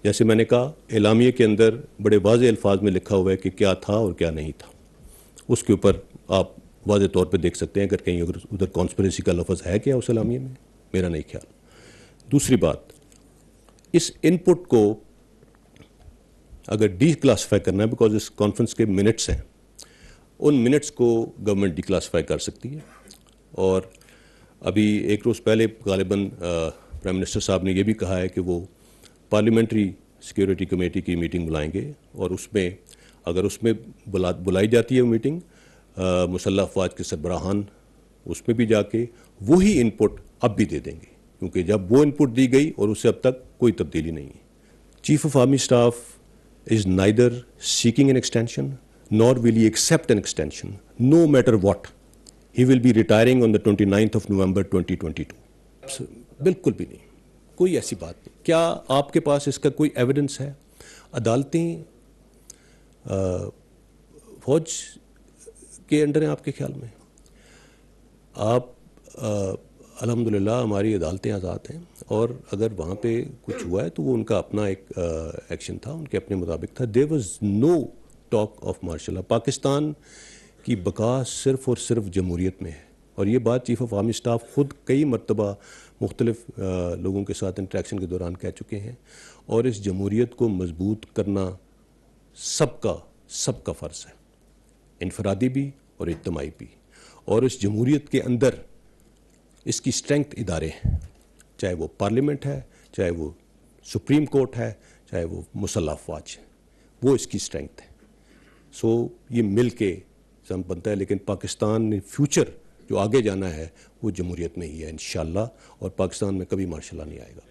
जैसे मैंने कहा, एलामिये के अंदर बड़े वाज़ेह अल्फाज में लिखा हुआ है कि क्या था और क्या नहीं था। उसके ऊपर आप वाज़ेह तौर पे देख सकते हैं अगर कहीं अगर उधर कॉन्स्पिरेसी का लफ्ज़ है क्या उस एलामिये में, मेरा नहीं ख्याल। दूसरी बात, इस इनपुट को अगर डी क्लासीफाई करना है, बिकॉज इस कॉन्फ्रेंस के मिनट्स हैं, उन मिनट्स को गवर्नमेंट डी क्लासीफाई कर सकती है। और अभी एक रोज़ पहले गालिबन प्राइम मिनिस्टर साहब ने यह भी कहा है कि वो पार्लियामेंट्री सिक्योरिटी कमेटी की मीटिंग बुलाएंगे, और उसमें अगर उसमें बुलाई जाती है वो मीटिंग, मुसल्लह अफवाज के सरबराहान उसमें भी जाके वही इनपुट अब भी दे देंगे, क्योंकि जब वो इनपुट दी गई और उससे अब तक कोई तब्दीली नहीं है। Chief of army staff is neither seeking an extension nor will he accept an extension, no matter what. He will be retiring on the 29th of November 2022. बिल्कुल भी नहीं, कोई ऐसी बात नहीं। क्या आपके पास इसका कोई एविडेंस है? अदालतें फौज के अंडर हैं आपके ख्याल में? आप अल्हम्दुलिल्लाह हमारी अदालतें आज़ाद हैं, और अगर वहाँ पे कुछ हुआ है तो वो उनका अपना एक एक्शन था, उनके अपने मुताबिक था। There was no talk of martial law. Pakistan की बका सिर्फ़ और सिर्फ जमहूरियत में है, और ये बात चीफ ऑफ आर्मी स्टाफ ख़ुद कई मरतबा मुख्तलिफ लोगों के साथ इंटरेक्शन के दौरान कह चुके हैं। और इस जमहूरियत को मजबूत करना सबका फ़र्ज़ है, इनफरादी भी और इज्तिमाई भी। और इस जमहूरियत के अंदर इसकी स्ट्रेंथ इदारे हैं, चाहे वो पार्लियामेंट है, चाहे वो सुप्रीम कोर्ट है, चाहे वो मुसल्लह अफवाज है, वो इसकी स्ट्रेंथ है। सो ये मिल के सम बनता है। लेकिन पाकिस्तान ने फ्यूचर जो आगे जाना है वो जमहूरियत में ही है इंशाअल्लाह, और पाकिस्तान में कभी मार्शल लॉ नहीं आएगा।